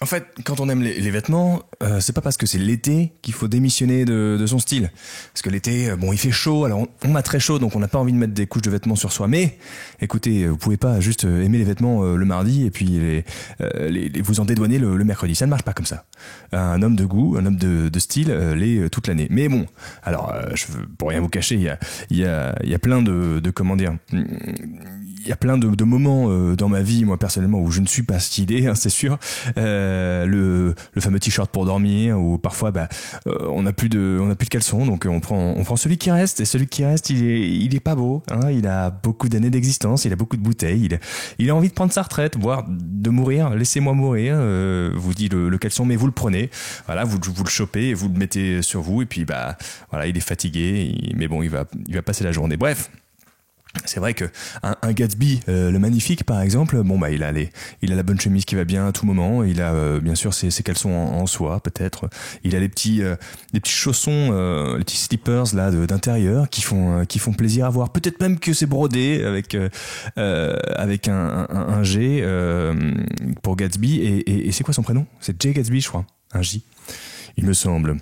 En fait, quand on aime les vêtements, c'est pas parce que c'est l'été qu'il faut démissionner de son style. Parce que l'été, bon, il fait chaud, alors on a très chaud, donc on n'a pas envie de mettre des couches de vêtements sur soi. Mais, écoutez, vous pouvez pas juste aimer les vêtements le mardi et puis vous en dédouaner le mercredi. Ça ne marche pas comme ça. Un homme de goût, un homme de style, l'est toute l'année. Mais bon, alors, pour rien vous cacher, il y a plein de comment dire... Il y a plein de moments dans ma vie, moi personnellement, où je ne suis pas stylé, hein, c'est sûr. Le fameux t-shirt pour dormir, où parfois on n'a plus de caleçon, donc on prend celui qui reste, et celui qui reste, il est pas beau, hein, il a beaucoup d'années d'existence, il a beaucoup de bouteilles, il a envie de prendre sa retraite, voire de mourir. Laissez-moi mourir, vous dit le caleçon, mais vous le prenez, voilà, vous le chopez, et vous le mettez sur vous, et puis voilà, il est fatigué, mais bon, il va passer la journée. Bref. C'est vrai que un Gatsby, le magnifique par exemple, bon il a la bonne chemise qui va bien à tout moment, il a bien sûr ses caleçons en soie peut-être, il a les petits chaussons, les petits slippers là d'intérieur qui font plaisir à voir, peut-être même que c'est brodé avec un G pour Gatsby et c'est quoi son prénom? C'est Jay Gatsby je crois, un J, il me semble.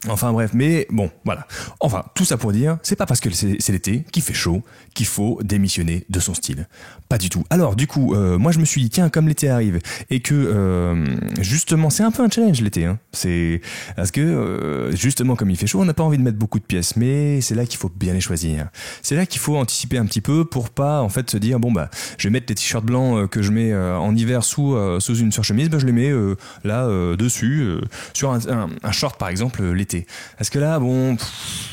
Enfin bref, mais bon, voilà. Enfin, tout ça pour dire, c'est pas parce que c'est l'été, qu'il fait chaud, qu'il faut démissionner de son style. Pas du tout. Alors, du coup, moi je me suis dit, tiens, comme l'été arrive, et que justement, c'est un peu un challenge l'été, hein. C'est parce que justement, comme il fait chaud, on n'a pas envie de mettre beaucoup de pièces, mais c'est là qu'il faut bien les choisir. C'est là qu'il faut anticiper un petit peu pour pas en fait se dire, bon je vais mettre les t-shirts blancs que je mets en hiver sous une surchemise, je les mets là dessus sur un short par exemple l'été. Parce que là, bon,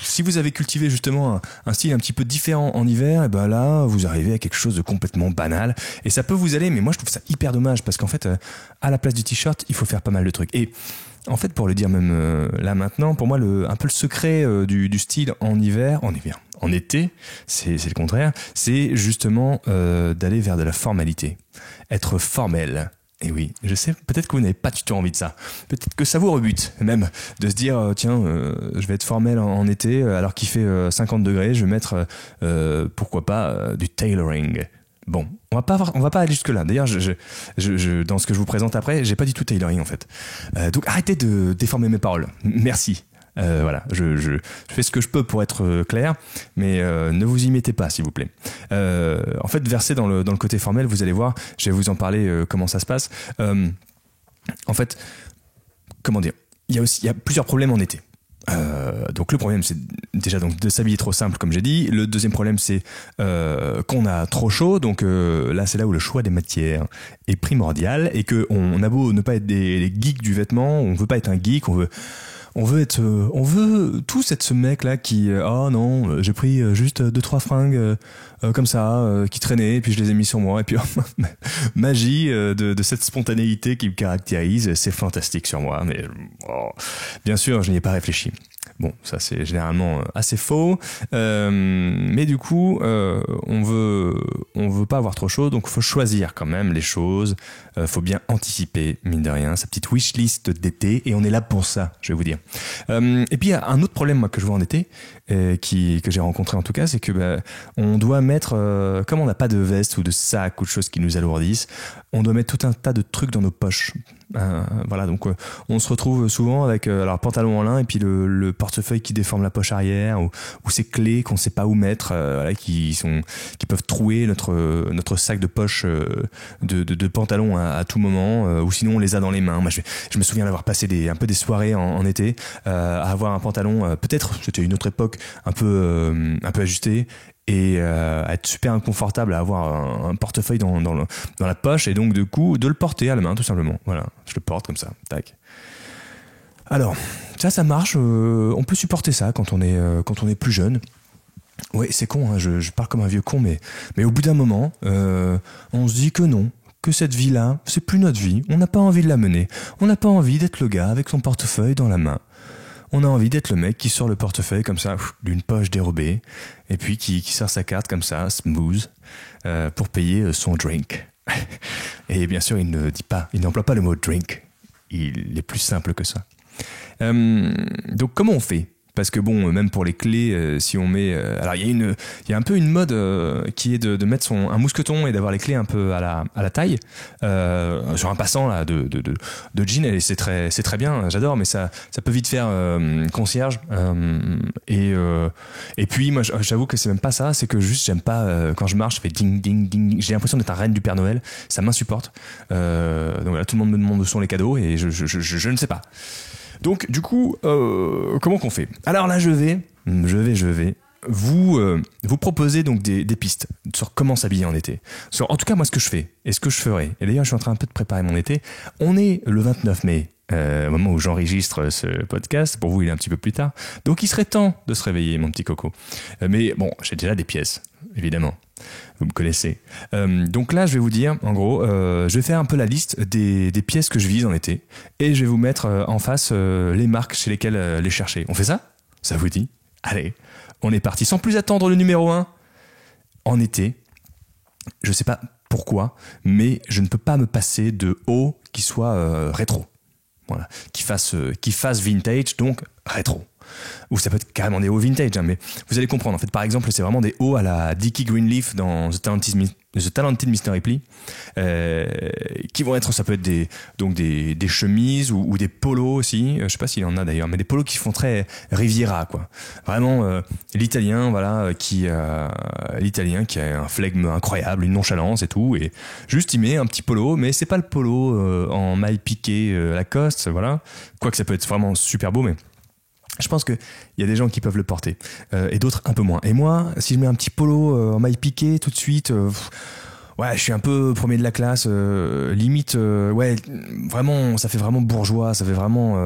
si vous avez cultivé justement un style un petit peu différent en hiver, et ben là, vous arrivez à quelque chose de complètement banal. Et ça peut vous aller, mais moi je trouve ça hyper dommage parce qu'en fait, à la place du t-shirt, il faut faire pas mal de trucs. Et en fait, pour le dire même là maintenant, pour moi, un peu le secret du style en hiver, en été, c'est le contraire, c'est justement d'aller vers de la formalité, être formel. Et oui, je sais, peut-être que vous n'avez pas du tout envie de ça. Peut-être que ça vous rebute, même, de se dire, tiens, je vais être formel en été, alors qu'il fait 50 degrés, je vais mettre, pourquoi pas, du tailoring. Bon, on va pas aller jusque-là. D'ailleurs, dans ce que je vous présente après, j'ai pas du tout tailoring, en fait. Donc, arrêtez de déformer mes paroles. Merci. Voilà, je fais ce que je peux pour être clair, mais ne vous y mettez pas, s'il vous plaît. En fait, versé dans le côté formel, vous allez voir, je vais vous en parler comment ça se passe. En fait, comment dire, il y a plusieurs problèmes en été. Donc le problème c'est déjà donc de s'habiller trop simple comme j'ai dit. Le deuxième problème c'est qu'on a trop chaud, donc là c'est là où le choix des matières est primordial et que on a beau ne pas être des geeks du vêtement, on veut pas être un geek, on veut tous être ce mec là qui oh non j'ai pris juste 2-3 fringues comme ça qui traînaient et puis je les ai mis sur moi et puis magie de cette spontanéité qui me caractérise, c'est fantastique sur moi, mais bien sûr je n'y ai pas réfléchi. Bon, ça c'est généralement assez faux, mais du coup on veut pas avoir trop chaud, donc faut choisir quand même les choses, faut bien anticiper mine de rien sa petite wishlist d'été, et on est là pour ça, je vais vous dire. Et puis il y a un autre problème moi que je vois en été, que j'ai rencontré en tout cas, c'est que on doit mettre, comme on n'a pas de veste ou de sac ou de choses qui nous alourdissent, on doit mettre tout un tas de trucs dans nos poches. Voilà, donc on se retrouve souvent avec alors pantalon en lin et puis le portefeuille qui déforme la poche arrière, ou ces clés qu'on sait pas où mettre, voilà, qui peuvent trouer notre sac de poche de pantalon à tout moment, ou sinon on les a dans les mains. Moi je me souviens d'avoir passé un peu des soirées en été à avoir un pantalon, peut-être c'était une autre époque, un peu ajusté, et à être super inconfortable, à avoir un portefeuille dans la poche, et donc du coup de le porter à la main tout simplement. Voilà, je le porte comme ça, tac. Alors ça marche, on peut supporter ça quand on est plus jeune. Ouais, c'est con, hein, je parle comme un vieux con, mais au bout d'un moment on se dit que non, que cette vie-là c'est plus notre vie, on n'a pas envie de la mener, on n'a pas envie d'être le gars avec son portefeuille dans la main. On a envie d'être le mec qui sort le portefeuille comme ça, d'une poche dérobée, et puis qui sort sa carte comme ça, smooth, pour payer son drink. Et bien sûr, il n'emploie pas le mot drink. Il est plus simple que ça. Donc comment on fait parce que bon, même pour les clés, si on met, alors il y a un peu une mode qui est de mettre un mousqueton et d'avoir les clés un peu à la taille sur un passant là de jean, et c'est très bien, j'adore, mais ça peut vite faire concierge, et puis moi j'avoue que c'est même pas ça, c'est que juste j'aime pas quand je marche, je fais ding ding ding, j'ai l'impression d'être un reine du Père Noël, ça m'insupporte. Donc là tout le monde me demande où sont les cadeaux et je ne sais pas. Donc du coup comment qu'on fait? Alors là je vais vous proposer donc des pistes sur comment s'habiller en été. En tout cas moi ce que je fais et ce que je ferai, et d'ailleurs je suis en train un peu de préparer mon été, on est le 29 mai, au moment où j'enregistre ce podcast, pour vous il est un petit peu plus tard, donc il serait temps de se réveiller mon petit coco, mais bon j'ai déjà des pièces évidemment, vous me connaissez, donc là je vais vous dire en gros, je vais faire un peu la liste des pièces que je vise en été, et je vais vous mettre en face les marques chez lesquelles les chercher. On fait ça? Ça vous dit? Allez, on est parti. Sans plus attendre, le numéro 1. En été, je sais pas pourquoi, mais je ne peux pas me passer de hauts qui soient rétro. Voilà. Qui fassent vintage, donc rétro. Ou ça peut être carrément des hauts vintage, hein, mais vous allez comprendre. En fait, par exemple, c'est vraiment des hauts à la Dickie Greenleaf dans The Talented Mr. Ripley, qui vont être, ça peut être des chemises ou des polos aussi. Je sais pas s'il y en a d'ailleurs, mais des polos qui font très Riviera, quoi. Vraiment l'italien, voilà, l'italien qui a un flegme incroyable, une nonchalance et tout, et juste il met un petit polo, mais c'est pas le polo en maille piquée Lacoste, voilà. Quoique ça peut être vraiment super beau, mais je pense qu'il y a des gens qui peuvent le porter, et d'autres un peu moins. Et moi, si je mets un petit polo en maille piquée tout de suite, ouais, je suis un peu premier de la classe, limite, ouais, vraiment, ça fait vraiment bourgeois, ça fait vraiment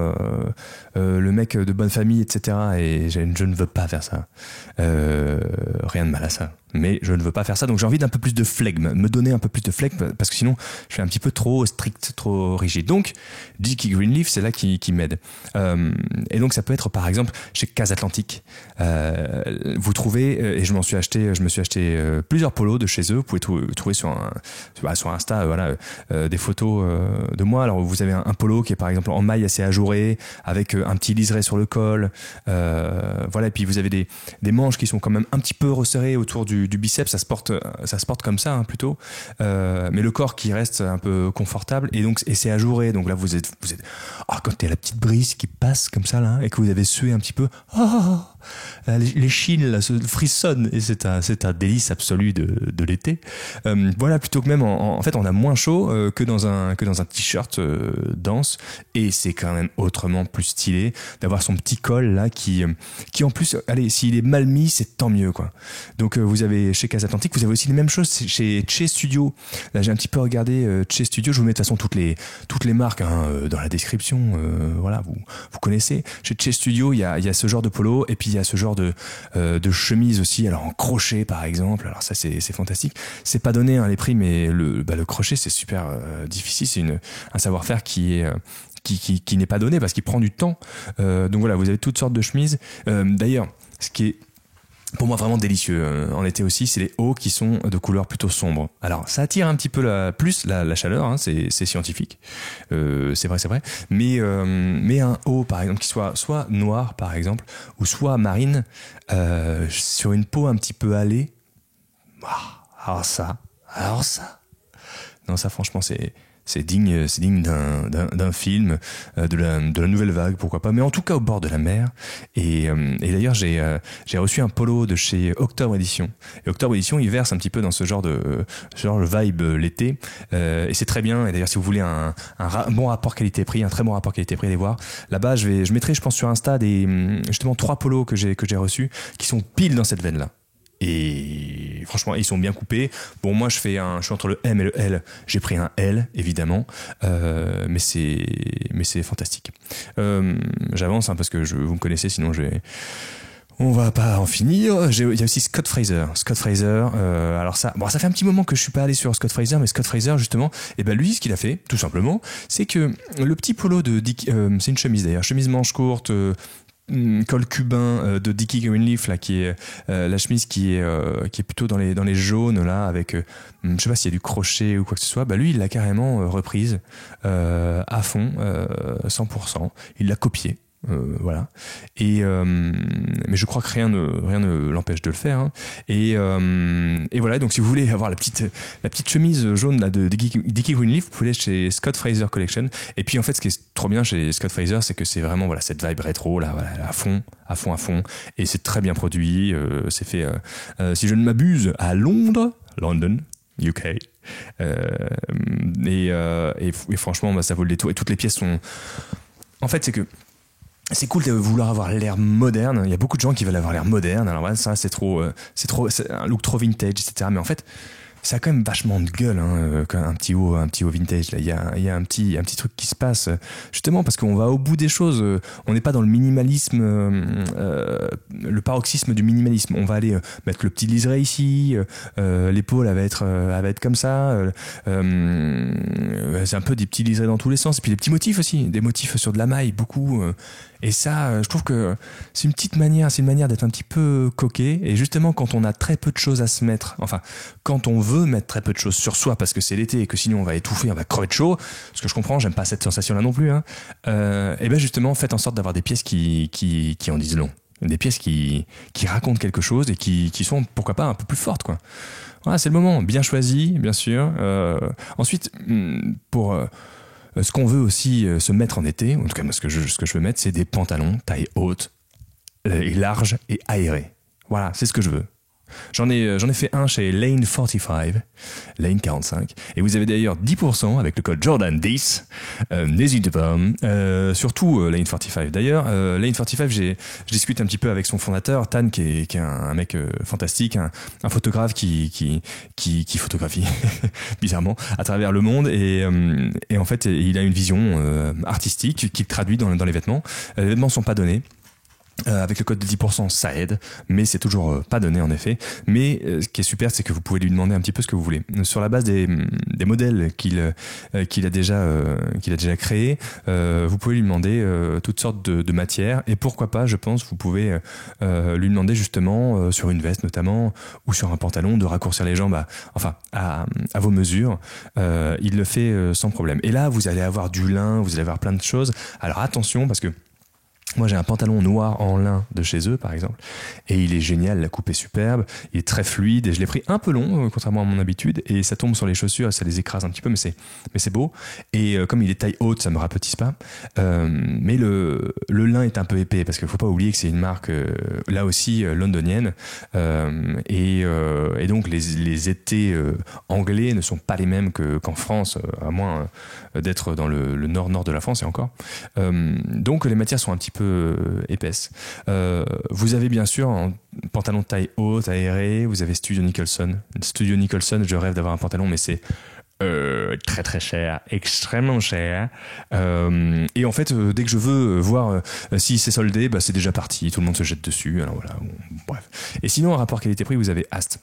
le mec de bonne famille, etc. Et je ne veux pas faire ça. Rien de mal à ça. Mais je ne veux pas faire ça, donc j'ai envie d'un peu plus de flegme, me donner un peu plus de flegme, parce que sinon je suis un petit peu trop strict, trop rigide. Donc Dickie Greenleaf, c'est là qui m'aide. Et donc ça peut être par exemple chez Case Atlantique. Vous trouvez, et je me suis acheté plusieurs polos de chez eux. Vous pouvez trouver sur Insta, voilà, des photos de moi. Alors vous avez un polo qui est par exemple en maille assez ajouré, avec un petit liseré sur le col, voilà. Et puis vous avez des manches qui sont quand même un petit peu resserrées autour du biceps, ça se porte comme ça, hein, plutôt, mais le corps qui reste un peu confortable, et c'est ajouré, donc là vous êtes quand il y a la petite brise qui passe comme ça là, et que vous avez sué un petit peu, les chines là se frissonnent, et c'est un délice absolu de l'été. Voilà, plutôt que même en fait on a moins chaud que dans un t-shirt dense, et c'est quand même autrement plus stylé d'avoir son petit col là qui en plus, allez, s'il est mal mis, c'est tant mieux, quoi. Donc vous avez chez Case Atlantique, vous avez aussi les mêmes choses chez Che Studio. Là j'ai un petit peu regardé Che Studio, je vous mets de toute façon toutes les marques, hein, dans la description, voilà, vous connaissez. Chez Che Studio, il y a ce genre de polo, et puis il y a ce genre de chemise aussi, alors en crochet par exemple. Alors ça c'est fantastique. C'est pas donné, hein, les prix, mais le crochet c'est super difficile, c'est un savoir-faire qui n'est pas donné parce qu'il prend du temps. Donc voilà, vous avez toutes sortes de chemises. D'ailleurs, ce qui est pour moi vraiment délicieux en été aussi, c'est les hauts qui sont de couleur plutôt sombre. Alors ça attire un petit peu la chaleur, hein, c'est scientifique, c'est vrai, mais un haut par exemple qui soit noir par exemple, ou soit marine, sur une peau un petit peu hâlée, alors ça non, ça franchement c'est digne d'un film, de la nouvelle vague, pourquoi pas, mais en tout cas au bord de la mer. Et d'ailleurs j'ai reçu un polo de chez Octobre Édition. Et Octobre Édition, il verse un petit peu dans ce genre de vibe l'été, et c'est très bien. Et d'ailleurs, si vous voulez un bon rapport qualité-prix, un très bon rapport qualité-prix, allez voir. Là-bas, je mettrai, je pense, sur Insta justement 3 polos que j'ai reçus, qui sont pile dans cette veine-là. Et franchement, ils sont bien coupés. Bon, moi, je suis entre le M et le L. J'ai pris un L, évidemment, mais c'est fantastique. J'avance, hein, parce que vous me connaissez, sinon on va pas en finir. Il y a aussi Scott Fraser. Alors ça fait un petit moment que je suis pas allé sur Scott Fraser, mais Scott Fraser, justement, et ben lui, ce qu'il a fait, tout simplement, c'est que le petit polo de Dick, c'est une chemise d'ailleurs, chemise manche courte, col cubain de Dickie Greenleaf là, qui est la chemise qui est plutôt dans les jaunes là, avec je sais pas s'il y a du crochet ou quoi que ce soit. Bah lui il l'a carrément reprise à fond, 100%. Il l'a copié. voilà. Mais je crois que rien ne l'empêche de le faire. Hein. Et voilà, donc si vous voulez avoir la petite chemise jaune là, de Dickie Greenleaf, vous pouvez aller chez Scott Fraser Collection. Et puis en fait, ce qui est trop bien chez Scott Fraser, c'est que c'est vraiment voilà, cette vibe rétro, là, voilà, à fond. Et c'est très bien produit. C'est fait, si je ne m'abuse, à Londres, London, UK. Et franchement, ça vaut le détour. Et toutes les pièces sont... En fait, c'est cool de vouloir avoir l'air moderne. Il y a beaucoup de gens qui veulent avoir l'air moderne. Alors voilà, ça, c'est un look trop vintage, etc. Mais en fait, ça a quand même vachement de gueule, hein, un petit haut vintage. Là, il y a un petit truc qui se passe, justement parce qu'on va au bout des choses. On n'est pas dans le minimalisme, le paroxysme du minimalisme. On va aller mettre le petit liseré ici, l'épaule elle va être comme ça. C'est un peu des petits liserés dans tous les sens. Et puis des petits motifs aussi, des motifs sur de la maille, beaucoup. Et ça, je trouve que c'est une manière d'être un petit peu coquet. Et justement, quand on a très peu de choses à se mettre, enfin, quand on veut mettre très peu de choses sur soi parce que c'est l'été et que sinon on va étouffer, on va crever de chaud, ce que je comprends, j'aime pas cette sensation-là non plus, hein. Et ben justement, faites en sorte d'avoir des pièces qui en disent long. Des pièces qui racontent quelque chose et qui sont, pourquoi pas, un peu plus fortes, quoi. Voilà, c'est le moment. Bien choisi, bien sûr. Ensuite, pour... ce qu'on veut aussi se mettre en été, en tout cas moi, ce que je veux mettre, c'est des pantalons taille haute, et large et aérés. Voilà, c'est ce que je veux. J'en ai fait un chez Lane 45, Lane 45, et vous avez d'ailleurs 10% avec le code Jordan10. N'hésitez pas. Surtout Lane 45. D'ailleurs, Lane 45, je discute un petit peu avec son fondateur, Tan, qui est un mec fantastique, un photographe qui photographie bizarrement à travers le monde, et en fait, il a une vision artistique qui traduit dans les vêtements. Les vêtements sont pas donnés. Avec le code de 10%, ça aide, mais c'est toujours pas donné en effet. Mais ce qui est super, c'est que vous pouvez lui demander un petit peu ce que vous voulez. Sur la base des modèles qu'il a déjà créés, vous pouvez lui demander toutes sortes de matières. Et pourquoi pas, je pense, vous pouvez lui demander justement, sur une veste notamment, ou sur un pantalon, de raccourcir les jambes à vos mesures. Il le fait sans problème. Et là, vous allez avoir du lin, vous allez avoir plein de choses. Alors attention, parce que moi, j'ai un pantalon noir en lin de chez eux, par exemple, et il est génial, la coupe est superbe, il est très fluide, et je l'ai pris un peu long, contrairement à mon habitude, et ça tombe sur les chaussures, ça les écrase un petit peu, mais c'est beau, et comme il est taille haute, ça me rapetisse pas, mais le lin est un peu épais, parce qu'il faut pas oublier que c'est une marque, là aussi, londonienne, et donc les étés anglais ne sont pas les mêmes qu'en France, à moins d'être dans le nord-nord de la France, et encore. Donc les matières sont un petit peu épaisse. Vous avez bien sûr un pantalon de taille haute, aéré. Vous avez Studio Nicholson. Studio Nicholson, je rêve d'avoir un pantalon, mais c'est très très cher, extrêmement cher. Et en fait, dès que je veux voir si c'est soldé, bah, c'est déjà parti. Tout le monde se jette dessus. Alors voilà, bon, bref. Et sinon, en rapport qualité-prix, vous avez Ast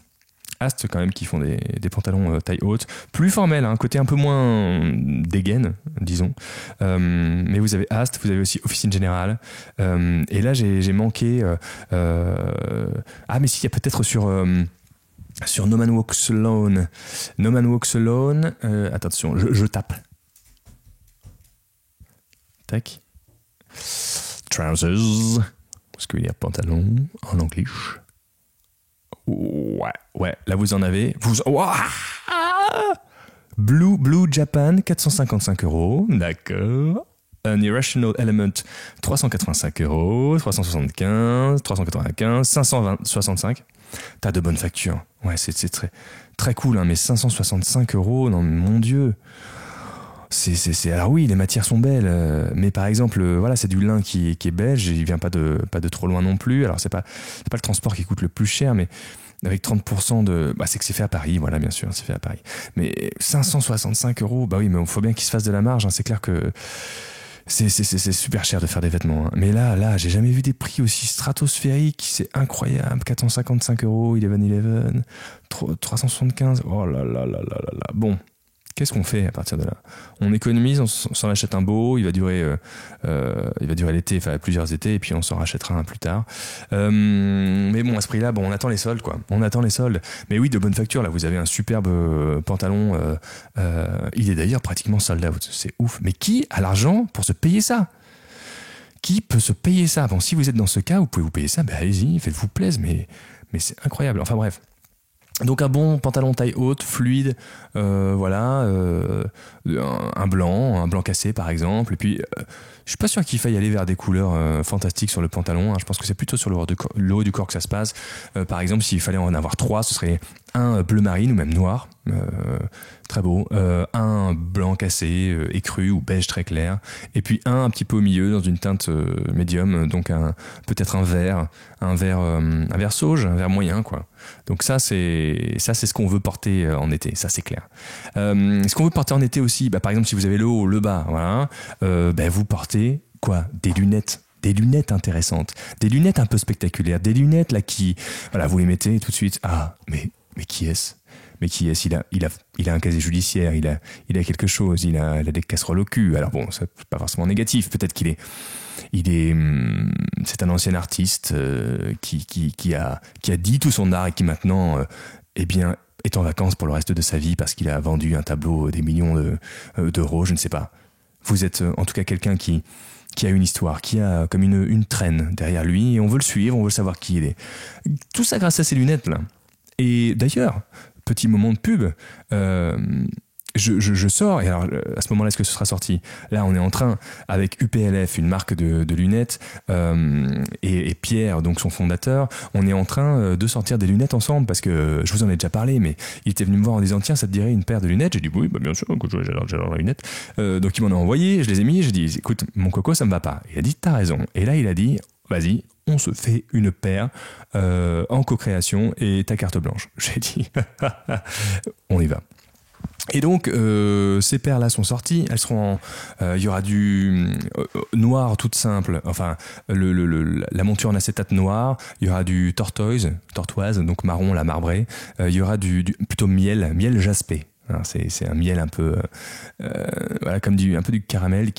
quand même, qui font des pantalons taille haute, plus formels, un côté un peu moins dégaine, disons. Mais vous avez Ast, vous avez aussi Officine Générale. Et là, j'ai manqué... mais si, il y a peut-être sur No Man Walks Alone. No Man Walks Alone. Attention, je tape. Tac. Trousers. Parce qu'il y a pantalon en anglais. Ouais, là vous en avez. Blue Japan, 455 €, d'accord. An Irrational Element, 385 €, 375, 395, 565. T'as de bonnes factures. Ouais, c'est très, très cool, hein, mais 565 €, non, mon Dieu. Alors oui, les matières sont belles, mais par exemple, voilà, c'est du lin qui est belge, il vient pas de trop loin non plus. Alors c'est pas le transport qui coûte le plus cher, mais avec 30% c'est que c'est fait à Paris, voilà, bien sûr, c'est fait à Paris. Mais 565 €, bah oui, mais il faut bien qu'il se fasse de la marge, hein, c'est clair que c'est super cher de faire des vêtements, hein. Mais là, j'ai jamais vu des prix aussi stratosphériques, c'est incroyable. 455 €, 11, 375, oh là là là là là là. Bon. Qu'est-ce qu'on fait à partir de là? On économise, on s'en achète un beau, il va durer l'été, enfin plusieurs étés, et puis on s'en rachètera un plus tard. Mais bon, à ce prix-là, on attend les soldes, quoi. On attend les soldes. Mais oui, de bonne facture, là, vous avez un superbe pantalon. Il est d'ailleurs pratiquement sold out, c'est ouf. Mais qui a l'argent pour se payer ça? Qui peut se payer ça? Bon, si vous êtes dans ce cas, vous pouvez vous payer ça, ben allez-y, faites-vous plaisir, mais c'est incroyable. Enfin bref. Donc un bon pantalon taille haute, fluide, voilà, un blanc cassé par exemple. Et puis, je suis pas sûr qu'il faille aller vers des couleurs fantastiques sur le pantalon. Hein. Je pense que c'est plutôt sur le haut du corps que ça se passe. Par exemple, s'il fallait en avoir 3, ce serait un bleu marine ou même noir, très beau, un blanc cassé, écru ou beige très clair, et puis un petit peu au milieu dans une teinte médium, donc peut-être un vert sauge, un vert moyen quoi. Donc ça c'est ce qu'on veut porter en été, ça c'est clair. Ce qu'on veut porter en été aussi, par exemple si vous avez le haut, le bas, voilà, vous portez quoi? Des lunettes intéressantes, des lunettes un peu spectaculaires, des lunettes là qui, voilà, vous les mettez tout de suite, mais qui est-ce? Mais qui est-ce? Il a un casier judiciaire, il a quelque chose, il a des casseroles au cul. Alors bon, c'est pas forcément négatif. Peut-être c'est un ancien artiste qui a dit tout son art et qui maintenant, est en vacances pour le reste de sa vie parce qu'il a vendu un tableau des millions d'euros, je ne sais pas. Vous êtes en tout cas quelqu'un qui a une histoire, qui a comme une traîne derrière lui et on veut le suivre, on veut savoir qui il est. Tout ça grâce à ces lunettes-là. Et d'ailleurs, petit moment de pub, je sors, et alors à ce moment-là, est-ce que ce sera sorti? Là, on est en train, avec UPLF, une marque de lunettes, et Pierre, donc son fondateur, on est en train de sortir des lunettes ensemble, parce que je vous en ai déjà parlé, mais il était venu me voir en disant, tiens, ça te dirait une paire de lunettes? J'ai dit, oui, bien sûr, j'adore les lunettes. Donc il m'en a envoyé, je les ai mis, j'ai dit, écoute, mon coco, ça me va pas. Il a dit, t'as raison. Et là, il a dit, vas-y, on se fait une paire en co-création et ta carte blanche. J'ai dit, on y va. Et donc, ces paires-là sont sorties. Elles seront il y aura du noir toute simple, enfin, la monture en acétate noir. Il y aura du tortoise, donc marron, la marbrée. Il y aura du plutôt miel jaspé. Alors c'est un miel un peu voilà, comme un peu du caramel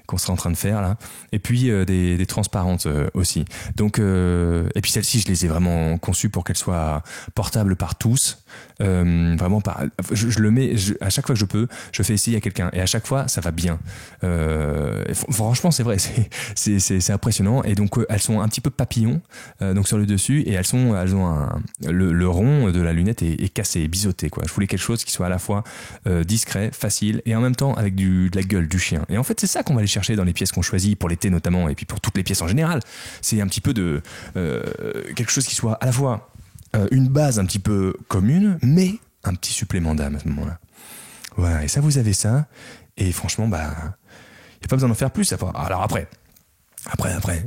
qu'on sera en train de faire là, et puis des transparentes aussi. Donc et puis celles-ci je les ai vraiment conçues pour qu'elles soient portables par tous, vraiment je le mets à chaque fois que je peux, je fais essayer à quelqu'un et à chaque fois ça va bien. Franchement c'est vrai, c'est impressionnant. Et donc elles sont un petit peu papillon donc sur le dessus, et elles ont le rond de la lunette est cassé, biseauté quoi. Je voulais quelque chose qui soit à la fois discret, facile et en même temps avec de la gueule du chien. Et en fait c'est ça qu'on va aller chercher dans les pièces qu'on choisit pour l'été notamment, et puis pour toutes les pièces en général. C'est un petit peu de quelque chose qui soit à la fois une base un petit peu commune, mais un petit supplément d'âme à ce moment-là. Voilà, et ça vous avez ça, et franchement il n'y a pas besoin d'en faire plus. Alors après,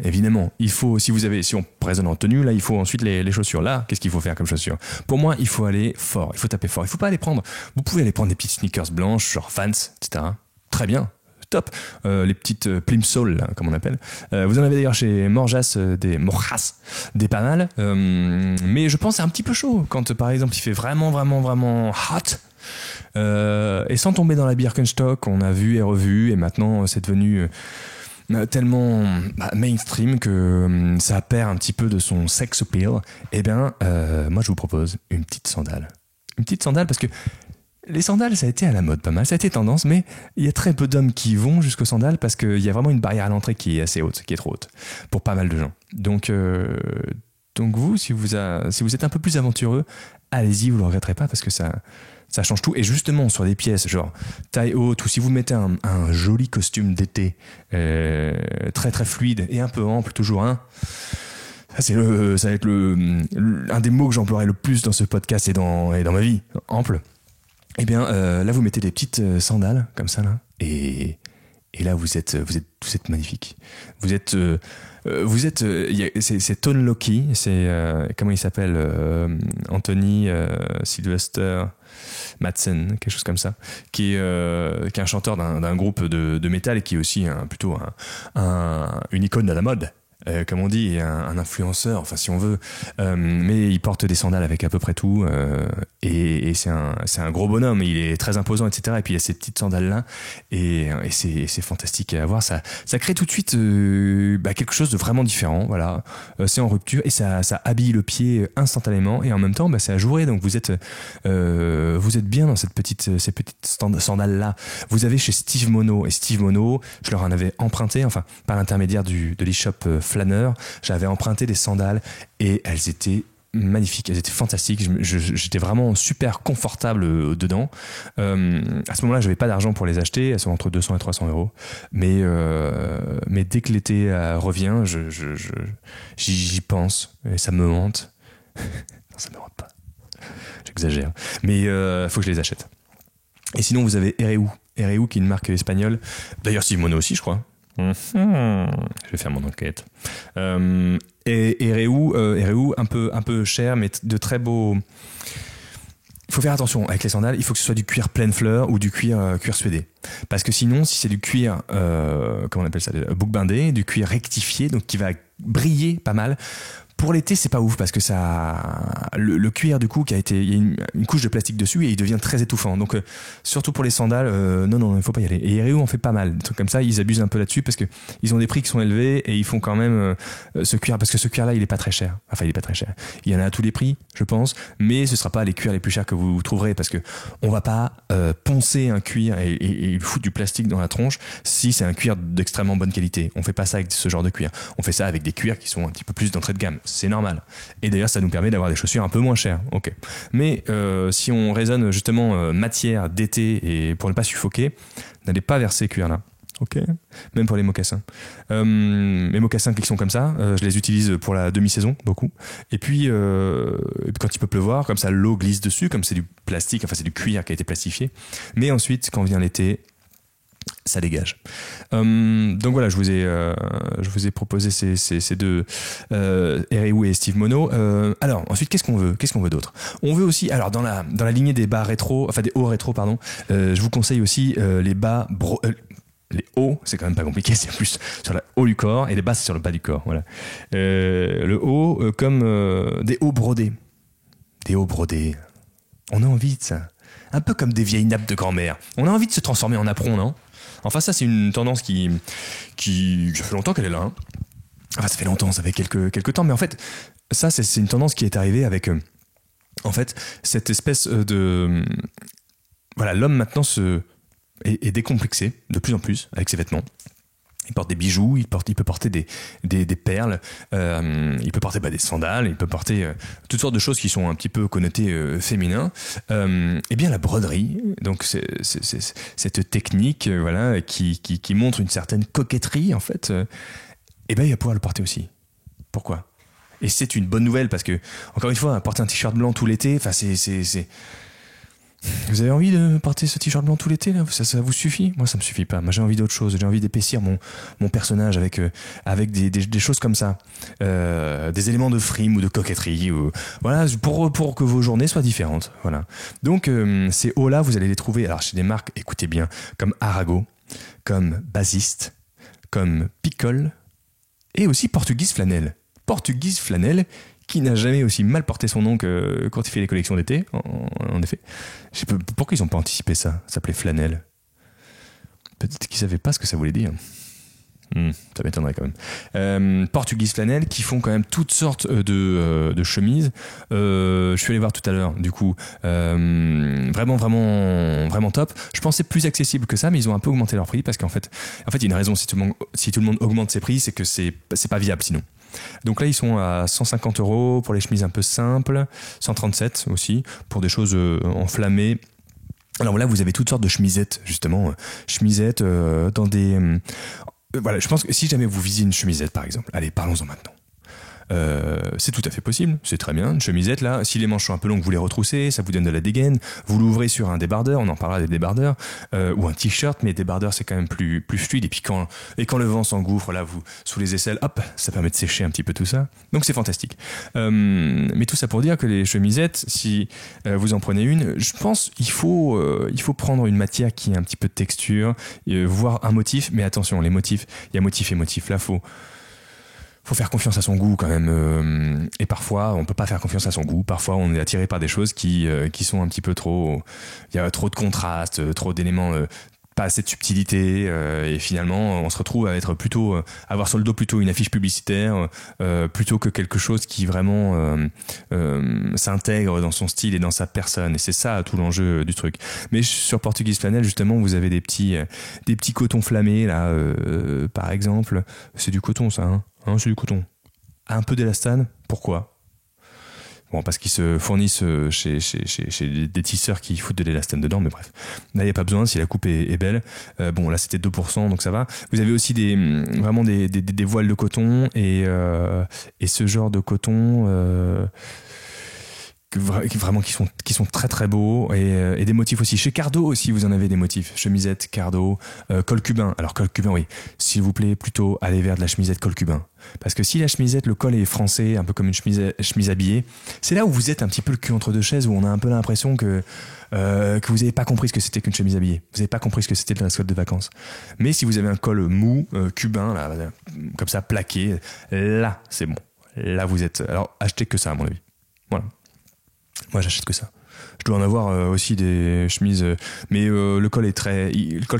évidemment, il faut, si on présente en tenue, là, il faut ensuite les chaussures. Là, qu'est-ce qu'il faut faire comme chaussures? Pour moi, il faut aller fort, il faut taper fort. Il faut pas vous pouvez aller prendre des petites sneakers blanches, genre Vans, etc. Très bien, top. Les petites plimsolls, là, comme on appelle. Vous en avez d'ailleurs chez Morjas, des pas mal. Mais je pense que c'est un petit peu chaud quand, par exemple, il fait vraiment, vraiment, vraiment hot. Et sans tomber dans la Birkenstock, on a vu et revu, et maintenant, c'est devenu tellement mainstream que ça perd un petit peu de son sex appeal. Eh bien, moi je vous propose une petite sandale. Une petite sandale parce que les sandales, ça a été à la mode pas mal, ça a été tendance, mais il y a très peu d'hommes qui vont jusqu'aux sandales parce qu'il y a vraiment une barrière à l'entrée qui est assez haute, qui est trop haute pour pas mal de gens. Donc vous, si vous êtes un peu plus aventureux, allez-y, vous le regretterez pas parce que ça change tout. Et justement, sur des pièces genre taille haute, ou si vous mettez un joli costume d'été très très fluide et un peu ample, toujours ça va être un des mots que j'emploierai le plus dans ce podcast et dans ma vie, ample. Eh bien, là, vous mettez des petites sandales comme ça, là, et là, vous êtes magnifique. C'est Tone Loki, c'est comment il s'appelle, Anthony Sylvester Madsen, quelque chose comme ça, qui est un chanteur d'un groupe de métal et qui est aussi plutôt une icône de la mode. comme on dit, un influenceur, enfin si on veut, mais il porte des sandales avec à peu près tout, et c'est un gros bonhomme, il est très imposant, etc. Et puis il a ces petites sandales là, et c'est fantastique à voir. Ça crée tout de suite quelque chose de vraiment différent. Voilà, c'est en rupture et ça habille le pied instantanément, et en même temps, c'est ajouré. Donc vous êtes bien dans ces petites sandales là. Vous avez chez Steve Mono, et Steve Mono, je leur en avais emprunté, enfin par l'intermédiaire de l'e-shop Flâneur, j'avais emprunté des sandales et elles étaient magnifiques, elles étaient fantastiques. J'étais vraiment super confortable dedans. À ce moment-là, j'avais pas d'argent pour les acheter, elles sont entre 200 et 300 euros. Mais dès que l'été revient, j'y pense et ça me hante. Non, ça me hante pas. J'exagère. Mais faut que je les achète. Et sinon, vous avez Ereu, qui est une marque espagnole. D'ailleurs, Steve Mono aussi, je crois. Je vais faire mon enquête. Et Ereu, un peu cher, mais de très beaux. Il faut faire attention avec les sandales. Il faut que ce soit du cuir pleine fleur ou du cuir suédé. Parce que sinon, si c'est du cuir, comment on appelle ça, bouc bindé, du cuir rectifié, donc qui va briller pas mal. Pour l'été, c'est pas ouf parce que le cuir du coup il y a une couche de plastique dessus et il devient très étouffant. Donc surtout pour les sandales, non, il faut pas y aller. Et Ereu en fait pas mal, des trucs comme ça, ils abusent un peu là-dessus parce que ils ont des prix qui sont élevés et ils font quand même ce cuir, parce que ce cuir-là, il est pas très cher. Enfin, il est pas très cher. Il y en a à tous les prix, je pense, mais ce sera pas les cuirs les plus chers que vous trouverez, parce que on va pas poncer un cuir et lui foutre du plastique dans la tronche si c'est un cuir d'extrêmement bonne qualité. On fait pas ça avec ce genre de cuir. On fait ça avec des cuirs qui sont un petit peu plus d'entrée de gamme. C'est normal. Et d'ailleurs, ça nous permet d'avoir des chaussures un peu moins chères. Ok. Mais si on raisonne justement matière d'été et pour ne pas suffoquer, n'allez pas vers ces cuirs-là. Ok. Même pour les mocassins. Mes mocassins qui sont comme ça, je les utilise pour la demi-saison, beaucoup. Et puis, quand il peut pleuvoir, comme ça, l'eau glisse dessus, comme c'est du plastique, enfin c'est du cuir qui a été plastifié. Mais ensuite, quand vient l'été, ça dégage. Donc voilà, je vous ai proposé ces deux Ereu et Steve Mono. Alors ensuite, qu'est-ce qu'on veut d'autre? On veut aussi, alors dans la lignée des bas rétro, enfin des hauts rétro, pardon, je vous conseille aussi les bas les hauts, c'est quand même pas compliqué, c'est plus sur le haut du corps, et les bas c'est sur le bas du corps. Voilà. Le haut comme des hauts brodés. Des hauts brodés. On a envie de ça. Un peu comme des vieilles nappes de grand-mère. On a envie de se transformer en apron, non? Enfin, ça, c'est une tendance qui ça fait longtemps qu'elle est là. Hein. Enfin, ça fait longtemps, ça fait quelques temps. Mais en fait, ça, c'est une tendance qui est arrivée avec, en fait, cette espèce de... Voilà, l'homme maintenant est décomplexé de plus en plus avec ses vêtements. Il porte des bijoux, il peut porter des perles, il peut porter des sandales, il peut porter toutes sortes de choses qui sont un petit peu connotées féminins. Et bien la broderie, donc c'est cette technique voilà, qui montre une certaine coquetterie en fait, et ben il va pouvoir le porter aussi. Pourquoi? Et c'est une bonne nouvelle parce que, encore une fois, porter un t-shirt blanc tout l'été, enfin c'est... Vous avez envie de porter ce t-shirt blanc tout l'été là? Ça vous suffit? Moi ça me suffit pas. Moi j'ai envie d'autre chose. J'ai envie d'épaissir mon personnage avec des choses comme ça, des éléments de frime ou de coquetterie ou voilà, pour que vos journées soient différentes. Voilà. Donc ces hauts là vous allez les trouver alors chez des marques, écoutez bien, comme Arago, comme Basiste, comme Picole et aussi Portugise Flanelle. Portugise Flanelle qui n'a jamais aussi mal porté son nom que quand il fait les collections d'été, en effet. Je sais pas pourquoi ils n'ont pas anticipé ça. Ça s'appelait Flanelle. Peut-être qu'ils ne savaient pas ce que ça voulait dire. Ça m'étonnerait quand même. Portugise Flanelle qui font quand même toutes sortes de chemises. Je suis allé voir tout à l'heure, du coup. Vraiment top. Je pensais plus accessible que ça, mais ils ont un peu augmenté leur prix parce qu'en fait, il y a une raison si tout le monde augmente ses prix, c'est que c'est pas viable sinon. Donc là, ils sont à 150 € pour les chemises un peu simples, 137 aussi pour des choses enflammées. Alors là, vous avez toutes sortes de chemisettes, justement. Chemisettes dans des... voilà, je pense que si jamais vous visez une chemisette, par exemple, allez, parlons-en maintenant. C'est tout à fait possible, c'est très bien. Une chemisette là, si les manches sont un peu longues, vous les retroussez, ça vous donne de la dégaine. Vous l'ouvrez sur un débardeur, on en parlera des débardeurs, ou un t-shirt, mais débardeur c'est quand même plus fluide. Et puis quand le vent s'engouffre là, vous sous les aisselles, hop, ça permet de sécher un petit peu tout ça. Donc c'est fantastique. Mais tout ça pour dire que les chemisettes, si vous en prenez une, je pense il faut prendre une matière qui a un petit peu de texture, voire un motif. Mais attention, les motifs, il y a motif et motif. Là, faut faire confiance à son goût quand même. Et parfois, on peut pas faire confiance à son goût. Parfois, on est attiré par des choses qui sont un petit peu trop. Il y a trop de contrastes, trop d'éléments. Pas assez de subtilité et finalement on se retrouve à être plutôt avoir sur le dos plutôt une affiche publicitaire plutôt que quelque chose qui vraiment s'intègre dans son style et dans sa personne, et c'est ça tout l'enjeu du truc. Mais sur Portugese Flannel justement, vous avez des petits cotons flammés là, par exemple, c'est du coton ça, hein, c'est du coton, un peu d'élastane, pourquoi? Bon, parce qu'ils se fournissent chez des tisseurs qui foutent de l'élastane dedans, mais bref. Là, il n'y a pas besoin si la coupe est belle. Bon, là, c'était 2%, donc ça va. Vous avez aussi vraiment des voiles de coton et ce genre de coton vraiment qui sont très très beaux et des motifs aussi. Chez Cardo aussi, vous en avez des motifs. Chemisette, Cardo, col cubain. Alors, col cubain, oui. S'il vous plaît, plutôt aller vers de la chemisette col cubain. Parce que si la chemisette, le col est français, un peu comme une chemise habillée, c'est là où vous êtes un petit peu le cul entre deux chaises, où on a un peu l'impression que vous n'avez pas compris ce que c'était qu'une chemise habillée. Vous n'avez pas compris ce que c'était le dress code de vacances. Mais si vous avez un col mou, cubain, là, comme ça, plaqué, là, c'est bon. Là, vous êtes... Alors, achetez que ça, à mon avis. Voilà. Moi, j'achète que ça. Je dois en avoir aussi des chemises, mais le col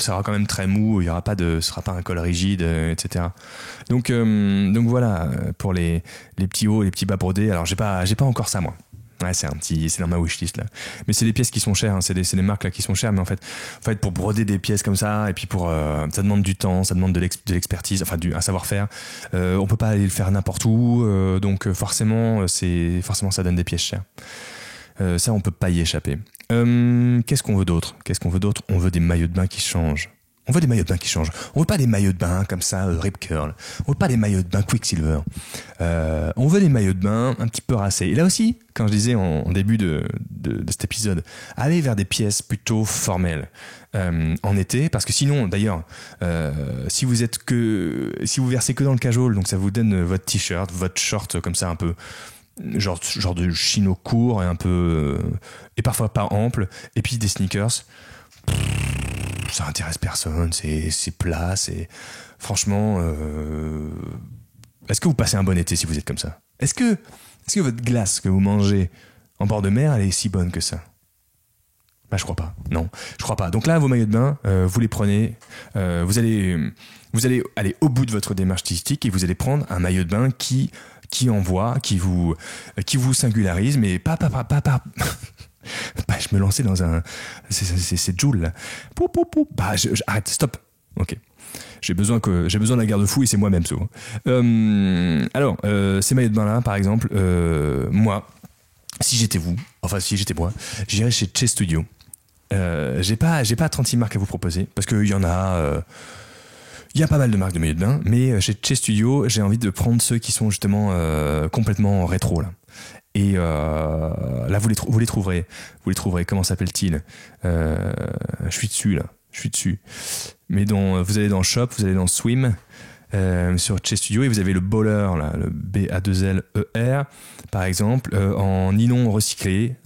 sera quand même très mou. Il y aura pas ce sera pas un col rigide, etc. Donc voilà, pour les petits hauts, les petits bas brodés. Alors j'ai pas encore ça moi. Ouais, c'est dans ma wishlist là. Mais c'est des pièces qui sont chères, hein. C'est des marques là qui sont chères, mais en fait pour broder des pièces comme ça, et puis ça demande du temps, ça demande de l'expertise, enfin un savoir-faire. On peut pas aller le faire n'importe où, donc forcément ça donne des pièces chères. Ça, on peut pas y échapper. Qu'est-ce qu'on veut d'autre? On veut des maillots de bain qui changent. On veut pas des maillots de bain comme ça, Rip Curl. On veut pas des maillots de bain Quicksilver. On veut des maillots de bain un petit peu racés. Et là aussi, quand je disais en début de cet épisode, allez vers des pièces plutôt formelles en été, parce que sinon, d'ailleurs, si vous versez que dans le casual, donc ça vous donne votre t-shirt, votre short comme ça un peu genre de chino court et un peu et parfois pas ample, et puis des sneakers, ça intéresse personne, c'est plat, c'est franchement est-ce que vous passez un bon été si vous êtes comme ça? Est-ce que votre glace que vous mangez en bord de mer, elle est si bonne que ça? Bah, je crois pas. Non, je crois pas. Donc là, vos maillots de bain, vous les prenez, vous allez aller au bout de votre démarche stylistique et vous allez prendre un maillot de bain qui envoie, qui vous singularise, mais pas. Bah, je me lançais dans un... C'est Joule, là. Bah, arrête, stop. Ok. J'ai besoin d'un garde-fou et c'est moi-même, souvent. Alors, ces maillots de bain-là, par exemple, moi, si j'étais moi, j'irais chez Che Studio. J'ai pas 36 marques à vous proposer, parce qu'il y en a... Il y a pas mal de marques de maillots de bain, mais chez Che Studio, j'ai envie de prendre ceux qui sont justement complètement rétro, là. Et là, vous les trouverez. Comment s'appelle-t-il? Je suis dessus. Mais vous allez dans Shop, vous allez dans Swim, sur Che Studio, et vous avez le Baller, là, le B-A-2-L-E-R, par exemple, en nylon recyclé.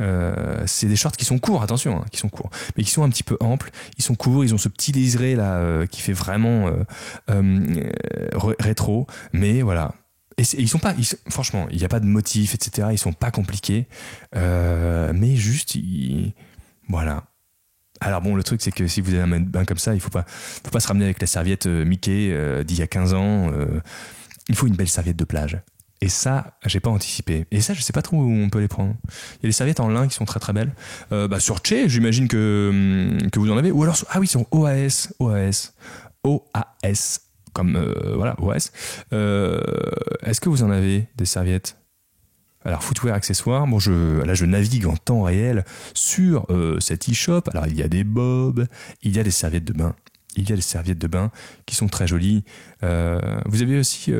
C'est des shorts qui sont courts, attention, qui sont courts, mais qui sont un petit peu amples. Ils sont courts, ils ont ce petit liseré là qui fait vraiment rétro, mais voilà. Et franchement, il n'y a pas de motif, etc. Ils sont pas compliqués, mais juste, voilà. Alors bon, le truc c'est que si vous avez un maillot de bain comme ça, il faut pas se ramener avec la serviette Mickey d'il y a 15 ans. Il faut une belle serviette de plage. Et ça, j'ai pas anticipé. Et ça, je sais pas trop où on peut les prendre. Il y a des serviettes en lin qui sont très très belles. Sur Che, j'imagine que vous en avez. Ou alors sur OAS, comme voilà, OAS. Est-ce que vous en avez des serviettes? Alors, footwear, accessoires, bon, je navigue en temps réel sur cet e-shop. Alors, il y a des bobs, il y a des serviettes de bain. Qui sont très jolies. Vous avez aussi,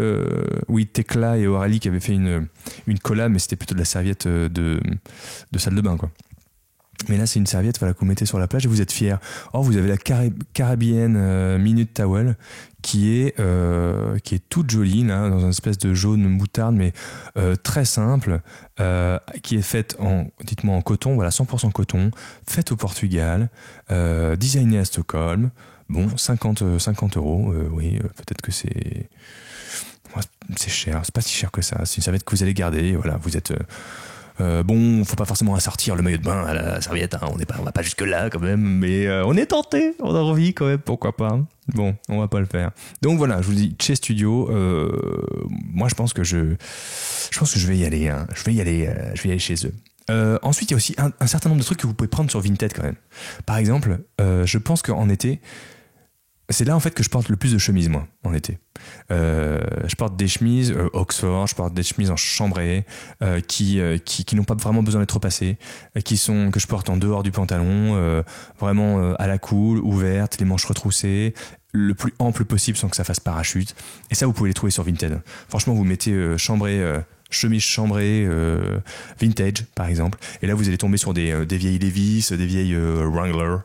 Tekla et Orali qui avaient fait une collab, mais c'était plutôt de la serviette de salle de bain, quoi. Mais là, c'est une serviette, voilà, que vous mettez sur la plage et vous êtes fiers. Oh, vous avez la Caribbean Minute Towel qui est toute jolie, là, dans une espèce de jaune moutarde, mais très simple, qui est faite en coton, voilà, 100% coton, faite au Portugal, designée à Stockholm. Bon, 50 €, oui, peut-être que c'est... c'est cher, c'est pas si cher que ça. C'est une serviette que vous allez garder. Voilà, vous êtes bon, faut pas forcément assortir le maillot de bain à la serviette. Hein, on va pas jusque là quand même, mais on est tenté, on a envie quand même, pourquoi pas. Bon, on va pas le faire. Donc voilà, je vous dis Che Studio. Moi, je pense que je vais y aller. Hein. Je vais y aller chez eux. Ensuite, il y a aussi un certain nombre de trucs que vous pouvez prendre sur Vinted quand même. Par exemple, je pense qu'en été, c'est là en fait que je porte le plus de chemises moi en été. Je porte des chemises Oxford, je porte des chemises en chambray qui n'ont pas vraiment besoin d'être repassées, que je porte en dehors du pantalon, vraiment à la cool, ouvertes, les manches retroussées, le plus ample possible sans que ça fasse parachute. Et ça vous pouvez les trouver sur Vinted. Franchement, vous mettez chambray. Chemise chambrée vintage par exemple, et là vous allez tomber sur des vieilles Levi's, des vieilles Wrangler,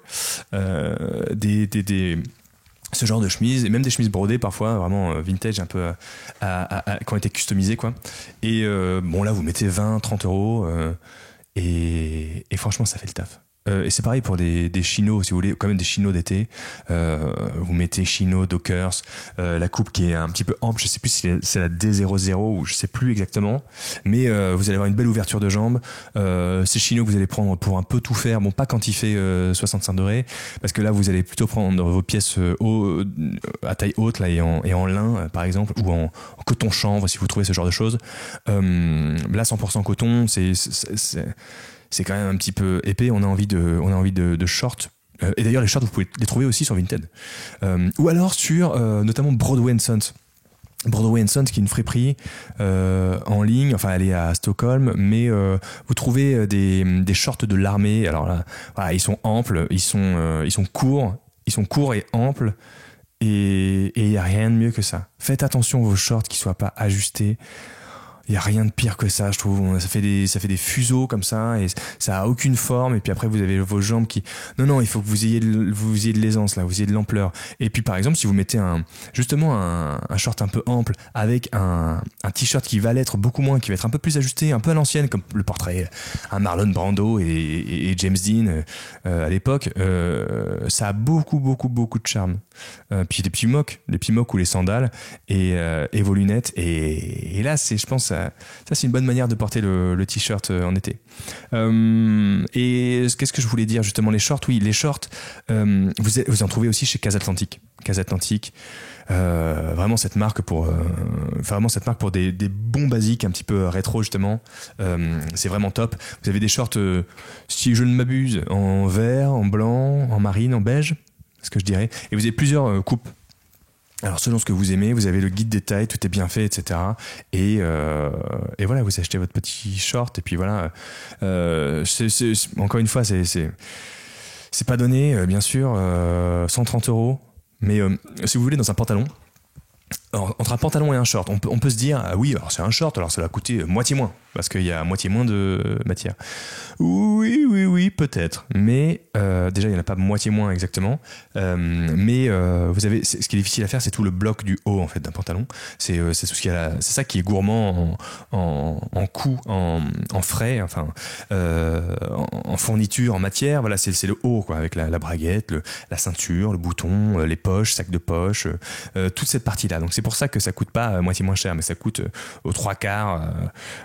ce genre de chemises, et même des chemises brodées parfois, vraiment vintage, un peu qui ont été customisées quoi. Et bon là vous mettez 20-30 euros et franchement ça fait le taf. Et c'est pareil pour des chinos, si vous voulez, quand même des chinos d'été. Vous mettez chino, Dockers, la coupe qui est un petit peu ample, je sais plus si c'est la D00 ou je sais plus exactement, mais vous allez avoir une belle ouverture de jambes. Ces chinos que vous allez prendre pour un peu tout faire, bon pas quand il fait 65 degrés, parce que là vous allez plutôt prendre vos pièces à taille haute là, et en lin par exemple, ou en coton chanvre si vous trouvez ce genre de choses. Là 100% coton, c'est quand même un petit peu épais. On a envie de shorts. Et d'ailleurs, les shorts, vous pouvez les trouver aussi sur Vinted. Ou alors sur, notamment Broadway Sons. Broadway Sons, qui est une friperie en ligne. Enfin, elle est à Stockholm. Mais vous trouvez des shorts de l'armée. Alors là, voilà, ils sont amples, ils sont courts. Ils sont courts et amples. Et il n'y a rien de mieux que ça. Faites attention aux shorts qui ne soient pas ajustés. Il n'y a rien de pire que ça, je trouve. Ça fait des fuseaux comme ça et ça a aucune forme. Et puis après, vous avez vos jambes qui... Non, il faut que vous ayez de l'aisance, là, vous ayez de l'ampleur. Et puis par exemple, si vous mettez un short un peu ample avec un t-shirt qui va l'être beaucoup moins, qui va être un peu plus ajusté, un peu à l'ancienne, comme le portrait à Marlon Brando et James Dean à l'époque, ça a beaucoup de charme. Puis des petits mocs ou les sandales et vos lunettes. Et là, je pense, ça c'est une bonne manière de porter le t-shirt en été. Et qu'est-ce que je voulais dire justement, les shorts? Oui, les shorts, vous en trouvez aussi chez Casa Atlantique. Vraiment cette marque pour des bons basiques un petit peu rétro justement. C'est vraiment top. Vous avez des shorts, si je ne m'abuse, en vert, en blanc, en marine, en beige, ce que je dirais. Et vous avez plusieurs coupes. Alors selon ce que vous aimez, vous avez le guide des tailles, tout est bien fait, etc. Et voilà, vous achetez votre petit short et puis voilà. Encore une fois, c'est pas donné, bien sûr, 130 euros. Mais si vous voulez, dans un pantalon, alors, entre un pantalon et un short, on peut se dire, ah oui, alors c'est un short, alors ça va coûter moitié moins, parce qu'il y a moitié moins de matière. Oui, peut-être. Mais déjà, il n'y en a pas moitié moins exactement. Mais vous avez, ce qui est difficile à faire, c'est tout le bloc du haut en fait d'un pantalon. C'est tout ce qu'il y a, c'est ça qui est gourmand en coût, en frais, enfin, en fourniture, en matière. Voilà, c'est le haut quoi, avec la braguette, la ceinture, le bouton, les poches, sac de poche, toute cette partie-là. Donc c'est pour ça que ça coûte pas moitié moins cher, mais ça coûte aux trois quarts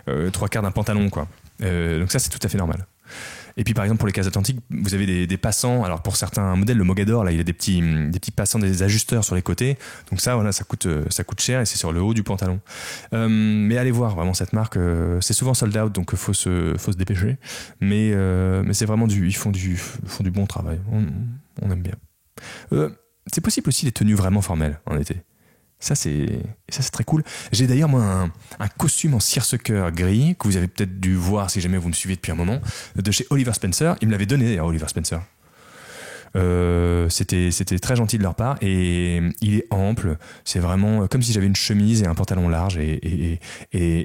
d'un pantalon quoi. Donc ça c'est tout à fait normal. Et puis par exemple pour les Casa Atlantique, vous avez des passants. Alors pour certains modèles, le Mogador là, il a des petits passants, des ajusteurs sur les côtés. Donc ça voilà, ça coûte cher et c'est sur le haut du pantalon. Mais allez voir vraiment cette marque. C'est souvent sold out, donc faut se dépêcher. Mais c'est vraiment ils font du bon travail. On aime bien. C'est possible aussi les tenues vraiment formelles en été. Ça c'est très cool. J'ai d'ailleurs moi un costume en seersucker gris que vous avez peut-être dû voir si jamais vous me suivez depuis un moment, de chez Oliver Spencer. Il me l'avait donné d'ailleurs, Oliver Spencer. C'était très gentil de leur part et il est ample. C'est vraiment comme si j'avais une chemise et un pantalon large et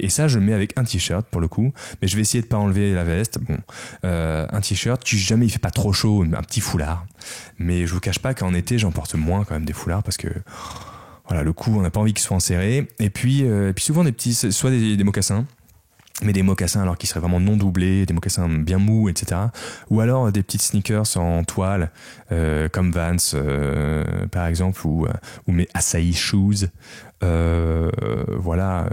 ça je le mets avec un t-shirt pour le coup. Mais je vais essayer de pas enlever la veste. Bon, un t-shirt qui jamais il fait pas trop chaud, un petit foulard. Mais je vous cache pas qu'en été j'en porte moins quand même des foulards parce que voilà, le cou, on n'a pas envie qu'il soit enserré. Et puis souvent des petits, soit des mocassins. mais des mocassins alors qui seraient vraiment non doublés, des mocassins bien mous, etc. Ou alors des petites sneakers en toile, comme Vans, par exemple, ou mes Asahi Shoes. Voilà.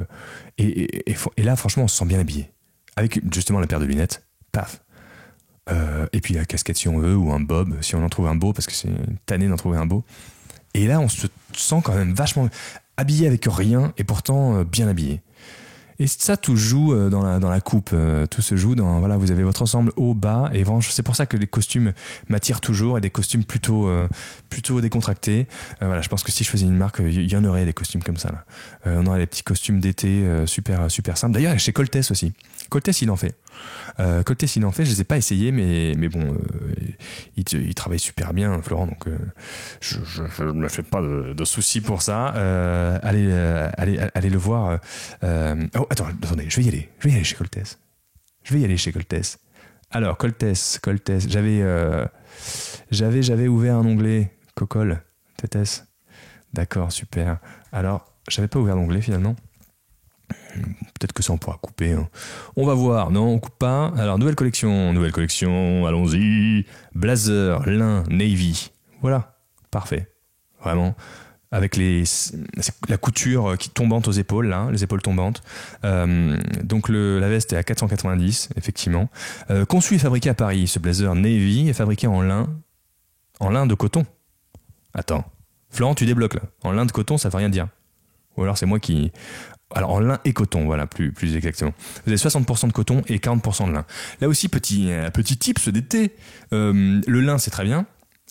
Et là, franchement, on se sent bien habillé. Avec justement la paire de lunettes, paf. Et puis la casquette si on veut, ou un bob, si on en trouve un beau, parce que c'est une tannée d'en trouver un beau. Et là, on se sent quand même vachement habillé avec rien, et pourtant bien habillé. Et ça, tout se joue dans la coupe. Tout se joue dans, voilà, vous avez votre ensemble haut, bas, et vraiment, c'est pour ça que les costumes m'attirent toujours, et des costumes plutôt décontractés. Voilà, je pense que si je faisais une marque, il y en aurait des costumes comme ça, là. On aurait des petits costumes d'été super simples. D'ailleurs, chez Coltès aussi. Coltès, il en fait. Coltès, il en fait. Je les ai pas essayés, mais bon, il travaille super bien, Florent. Donc, je ne me fais pas de soucis pour ça. Allez le voir. Oh, attendez, je vais y aller chez Coltès. Alors, Coltès. J'avais ouvert un onglet. Cocol, Tétès. D'accord, super. Alors, j'avais pas ouvert d'onglet finalement. Peut-être que ça on pourra couper, hein. On va voir. Non, on coupe pas. Alors, nouvelle collection, allons-y. Blazer, lin, navy. Voilà, parfait. Vraiment. Avec la couture qui tombante aux épaules, là, les épaules tombantes. Donc la veste est à 490, effectivement. Conçu et fabriqué à Paris, ce blazer navy est fabriqué en lin de coton. Attends, Florent, tu débloques là. En lin de coton, ça veut rien dire. Ou alors c'est moi qui... Alors en lin et coton, voilà, plus exactement. Vous avez 60% de coton et 40% de lin. Là aussi, petit tips d'été. Le lin, c'est très bien,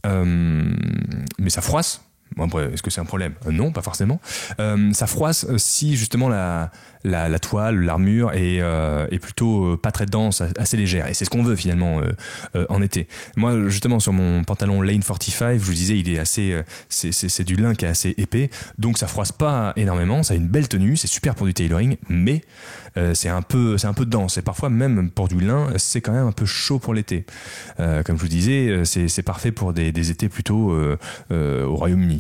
mais ça froisse. Bon, après, est-ce que c'est un problème ? Non, pas forcément. Ça froisse si justement la toile, l'armure est plutôt pas très dense, assez légère. Et c'est ce qu'on veut finalement en été. Moi, justement, sur mon pantalon Lane 45, je vous disais, il est assez, c'est du lin qui est assez épais, donc ça froisse pas énormément. Ça a une belle tenue, c'est super pour du tailoring, mais c'est un peu dense. Et parfois, même pour du lin, c'est quand même un peu chaud pour l'été. Comme je vous disais, c'est parfait pour des étés plutôt au Royaume-Uni.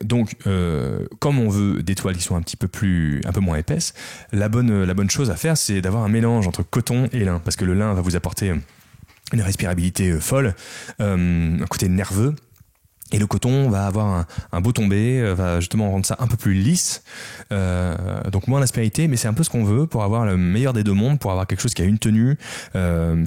Donc, comme on veut des toiles qui sont un peu moins épaisses, la bonne chose à faire, c'est d'avoir un mélange entre coton et lin, parce que le lin va vous apporter une respirabilité folle, un côté nerveux. Et le coton va avoir un beau tombé, va justement rendre ça un peu plus lisse, donc moins d'aspérité, mais c'est un peu ce qu'on veut pour avoir le meilleur des deux mondes, pour avoir quelque chose qui a une tenue,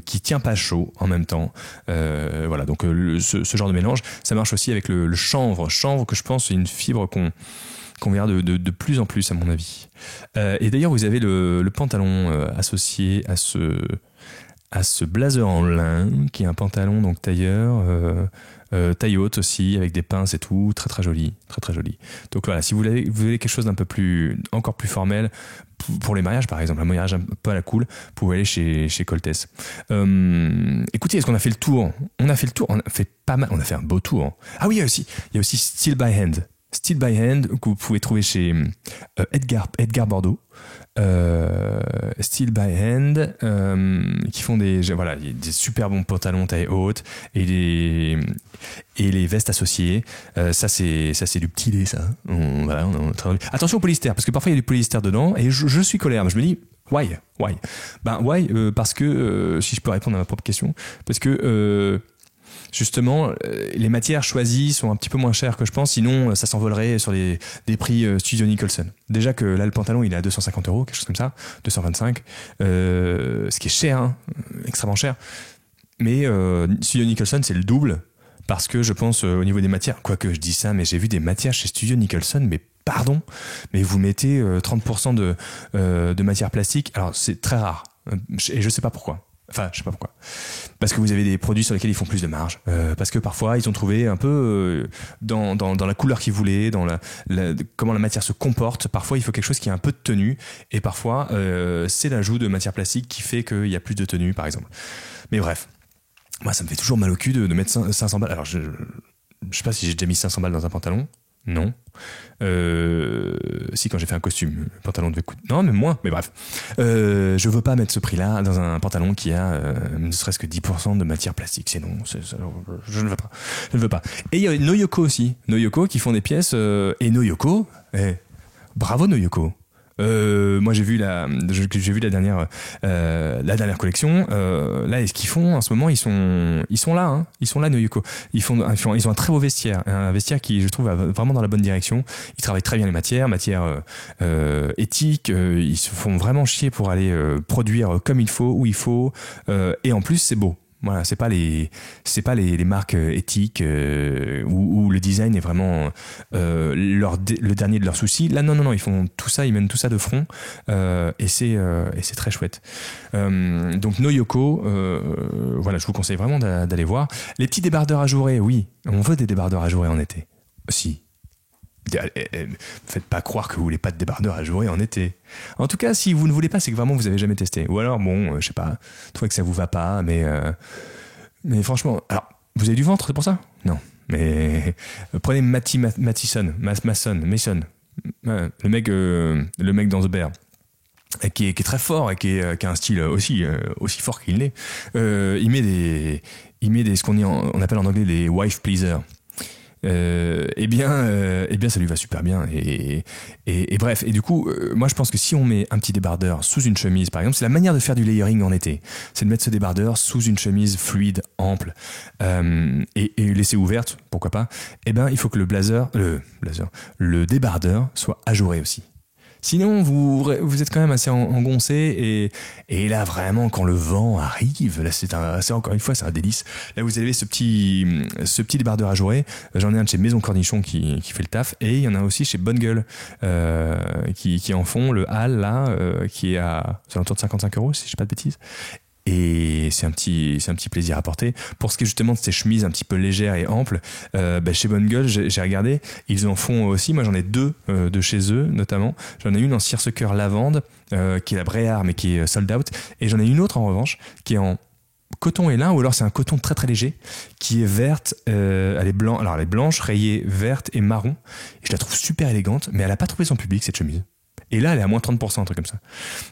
qui tient pas chaud en même temps. Voilà, donc ce genre de mélange, ça marche aussi avec le chanvre. Chanvre, que je pense c'est une fibre qu'on verra de plus en plus à mon avis. Et d'ailleurs, vous avez le pantalon associé à ce blazer en lin, qui est un pantalon donc tailleur, taille haute aussi, avec des pinces et tout, très très joli. Donc voilà, si vous voulez quelque chose encore plus formel, pour les mariages par exemple, un mariage un peu à la cool, vous pouvez aller chez Coltès. Écoutez, est-ce qu'on a fait le tour ? On a fait pas mal, on a fait un beau tour. Ah oui, il y a aussi Steel by Hand. Steel by Hand, que vous pouvez trouver chez Edgar Bordeaux. Steel by Hand, qui font des super bons pantalons taille haute et les vestes associées. Ça c'est du petit lait, ça. Attention au polyester, parce que parfois il y a du polyester dedans et je suis colère. Je me dis why parce que si je peux répondre à ma propre question, parce que justement, les matières choisies sont un petit peu moins chères que je pense, sinon ça s'envolerait sur des prix Studio Nicholson. Déjà que là, le pantalon, il est à 250 €, quelque chose comme ça, 225, ce qui est cher, hein, extrêmement cher. Mais Studio Nicholson, c'est le double, parce que je pense au niveau des matières, quoique je dis ça, mais j'ai vu des matières chez Studio Nicholson, mais pardon, mais vous mettez 30% de matière plastique, alors c'est très rare, et je sais pas pourquoi. Enfin, je sais pas pourquoi. Parce que vous avez des produits sur lesquels ils font plus de marge. Parce que parfois, ils ont trouvé un peu dans la couleur qu'ils voulaient, dans comment la matière se comporte. Parfois, il faut quelque chose qui a un peu de tenue. Et parfois, c'est l'ajout de matière plastique qui fait qu'il y a plus de tenue, par exemple. Mais bref. Moi, ça me fait toujours mal au cul de mettre 500 balles. Alors, je sais pas si j'ai déjà mis 500 balles dans un pantalon. Non. Si, quand j'ai fait un costume, le pantalon devait coûter... Non, même moins, mais bref. Je veux pas mettre ce prix-là dans un pantalon qui a ne serait-ce que 10% de matière plastique. C'est non, je ne veux pas. Et il y a Noyoko aussi. Noyoko qui font des pièces... et Noyoko, bravo Noyoko. Moi j'ai vu la dernière collection. Là, et ce qu'ils font en ce moment, ils sont là, hein. Ils sont là, Noyoko. Ils ont un très beau vestiaire, un vestiaire qui, je trouve, va vraiment dans la bonne direction. Ils travaillent très bien les matières éthiques. Ils se font vraiment chier pour aller produire comme il faut, où il faut, et en plus c'est beau. Voilà, c'est pas les marques éthiques où le design est vraiment le dernier de leurs soucis. Là, non, ils font tout ça, ils mènent tout ça de front, et c'est très chouette. Donc Noyoko, voilà, je vous conseille vraiment d'aller voir. Les petits débardeurs ajourés, oui, on veut des débardeurs ajourés en été. Si. Faites pas croire que vous voulez pas de débardeur ajouré en été. En tout cas, si vous ne voulez pas, c'est que vraiment vous avez jamais testé. Ou alors, bon, je sais pas, trouvez que ça vous va pas, mais franchement, alors, vous avez du ventre, c'est pour ça? Non. Mais prenez Mason, le mec dans The Bear, qui est très fort et qui a un style aussi fort qu'il l'est. Il met des ce on appelle en anglais des wife pleasers. Eh bien, ça lui va super bien. Et bref, et du coup, moi je pense que si on met un petit débardeur sous une chemise, par exemple, c'est la manière de faire du layering en été. C'est de mettre ce débardeur sous une chemise fluide, ample, et laisser ouverte, pourquoi pas. Eh ben, il faut que le débardeur soit ajouré aussi. Sinon, vous êtes quand même assez engoncé et là vraiment quand le vent arrive, là c'est encore une fois c'est un délice. Là vous avez ce petit débardeur ajouré. J'en ai un de chez Maison Cornichon qui fait le taf et il y en a aussi chez Bonne Gueule qui en font le hall là qui est à autour de 55 €, si je dis pas de bêtises. Et c'est un petit plaisir à porter. Pour ce qui est justement de ces chemises un petit peu légères et amples, chez Bonne Gueule, j'ai regardé, ils en font aussi. Moi, j'en ai deux de chez eux, notamment. J'en ai une en seersucker lavande, qui est la Bréard, mais qui est sold out. Et j'en ai une autre, en revanche, qui est en coton et lin, ou alors c'est un coton très très léger, qui est verte, elle est blanche, rayée verte et marron. Et je la trouve super élégante, mais elle a pas trouvé son public, cette chemise. Et là, elle est à moins 30%, un truc comme ça.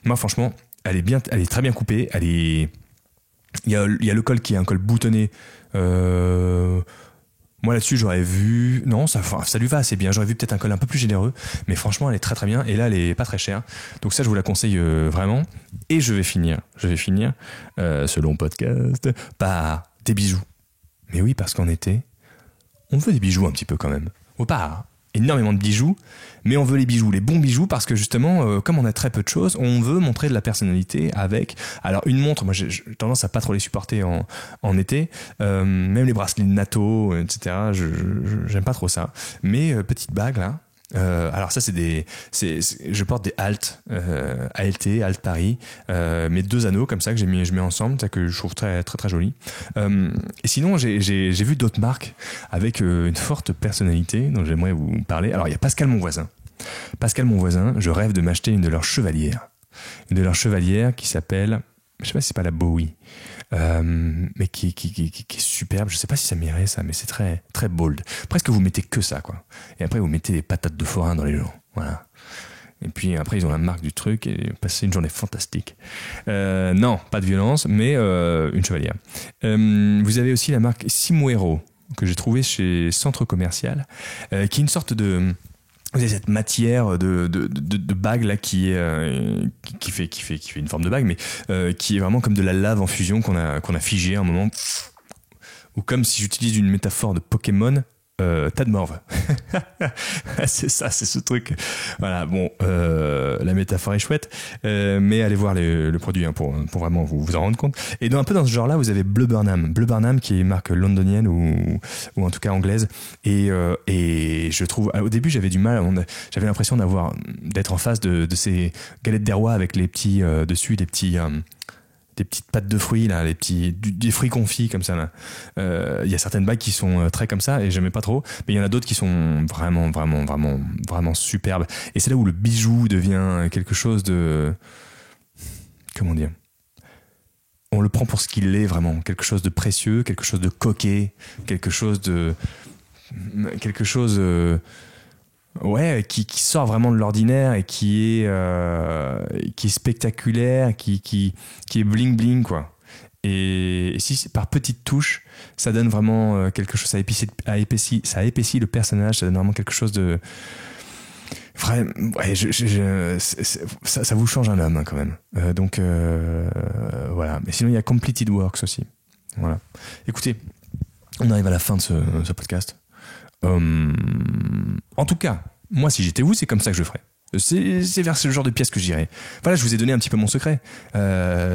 Moi, franchement, elle est très bien coupée. Il y a le col qui est un col boutonné. Moi là-dessus, j'aurais vu. Non, ça lui va assez bien. J'aurais vu peut-être un col un peu plus généreux. Mais franchement, elle est très très bien. Et là, elle est pas très chère. Donc ça, je vous la conseille vraiment. Et je vais finir ce long podcast par des bijoux. Mais oui, parce qu'en été, on veut des bijoux un petit peu quand même. Ou pas énormément de bijoux, mais on veut les bons bijoux, parce que justement, comme on a très peu de choses, on veut montrer de la personnalité avec. Alors une montre, moi j'ai tendance à pas trop les supporter en été, même les bracelets de NATO, etc. J'aime pas trop ça. Mais petite bague là. Alors ça je porte des ALT Paris, mes deux anneaux comme ça que je mets ensemble, ça que je trouve très très très joli. Et sinon j'ai vu d'autres marques avec une forte personnalité dont j'aimerais vous parler. Alors il y a Pascal mon voisin, je rêve de m'acheter une de leurs chevalières qui s'appelle, je sais pas si c'est pas la Bowie, mais qui est superbe. Je sais pas si ça m'irait ça, mais c'est très très bold. Presque vous mettez que ça quoi. Et après vous mettez des patates de forain dans les gens. Voilà. Et puis après ils ont la marque du truc et passer une journée fantastique. Non, pas de violence, mais une chevalière. Vous avez aussi la marque Simuero que j'ai trouvée chez Centre Commercial, qui est une sorte de... Vous avez cette matière de bague là qui fait une forme de bague, mais qui est vraiment comme de la lave en fusion qu'on a figé à un moment, ou comme si j'utilise une métaphore de Pokémon, tas de morve. C'est ça, c'est ce truc. Voilà, bon, la métaphore est chouette, mais allez voir le produit pour vraiment vous en rendre compte. Et un peu dans ce genre-là, vous avez Bleu Burnham qui est une marque londonienne ou en tout cas anglaise. Et je trouve, au début, j'avais du mal. J'avais l'impression d'être en face de ces galettes des rois avec les petits dessus, des petites pâtes de fruits là, des fruits confits comme ça là. Il y a certaines bagues qui sont très comme ça et j'aimais pas trop, mais il y en a d'autres qui sont vraiment vraiment vraiment vraiment superbes. Et c'est là où le bijou devient quelque chose de, comment dire, on le prend pour ce qu'il est vraiment, quelque chose de précieux, quelque chose de coquet, quelque chose ouais, qui sort vraiment de l'ordinaire et qui est spectaculaire, qui est bling bling quoi. Et si c'est par petites touches, ça donne vraiment quelque chose, ça épaissit le personnage, ça donne vraiment quelque chose de... Ouais, ça vous change un homme hein, quand même. Donc voilà. Mais sinon, il y a Completed Works aussi. Voilà. Écoutez, on arrive à la fin de ce podcast. En tout cas, moi, si j'étais vous, c'est comme ça que je ferais. C'est vers ce genre de pièce que j'irais. Voilà, je vous ai donné un petit peu mon secret.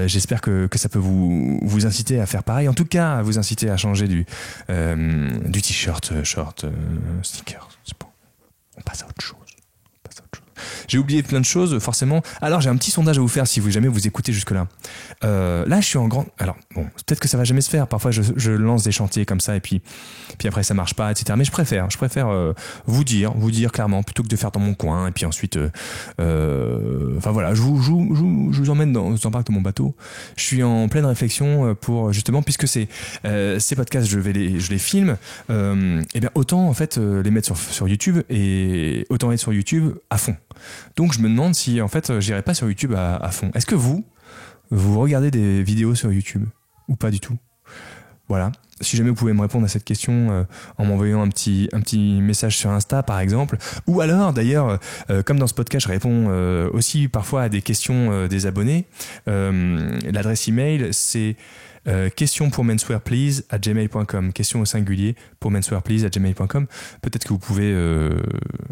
J'espère que ça peut vous inciter à faire pareil. En tout cas, à vous inciter à changer du t-shirt, short, sneakers. C'est bon. On passe à autre chose. J'ai oublié plein de choses, forcément. Alors, j'ai un petit sondage à vous faire si jamais vous écoutez jusque-là. Là, je suis en grande... Alors, bon, peut-être que ça va jamais se faire. Parfois, je lance des chantiers comme ça et puis après, ça marche pas, etc. Mais je préfère vous dire clairement plutôt que de faire dans mon coin. Et puis ensuite, enfin voilà, je vous emmène dans l'embarque de mon bateau. Je suis en pleine réflexion pour justement, puisque ces podcasts, je les filme, et bien autant en fait les mettre sur YouTube et autant être sur YouTube à fond. Donc je me demande si en fait j'irai pas sur YouTube à fond. Est-ce que vous regardez des vidéos sur YouTube ou pas du tout? Voilà. Si jamais vous pouvez me répondre à cette question en m'envoyant un petit message sur Insta par exemple, ou alors d'ailleurs comme dans ce podcast je réponds aussi parfois à des questions des abonnés, l'adresse email c'est question pour menswearplease@gmail.com, question au singulier pour menswearplease@gmail.com. Peut-être que vous pouvez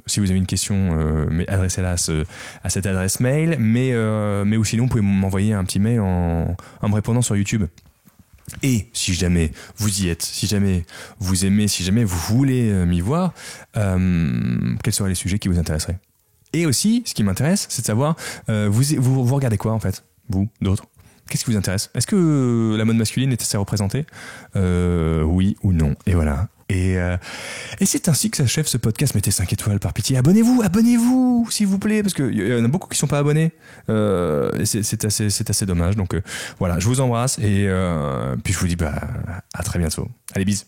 si vous avez une question adressez-la à cette adresse mail, mais ou sinon vous pouvez m'envoyer un petit mail en me répondant sur YouTube. Et si jamais vous y êtes, si jamais vous aimez, si jamais vous voulez m'y voir, quels seraient les sujets qui vous intéresseraient? Et aussi, ce qui m'intéresse, c'est de savoir, vous regardez quoi en fait, vous, d'autres? Qu'est-ce qui vous intéresse? Est-ce que la mode masculine est assez représentée? Oui ou non? Et voilà. Et c'est ainsi que s'achève ce podcast. Mettez 5 étoiles par pitié. Abonnez-vous, s'il vous plaît, parce qu'il y en a beaucoup qui sont pas abonnés. Et c'est assez dommage. Donc voilà, je vous embrasse et puis je vous dis à très bientôt. Allez, bisous.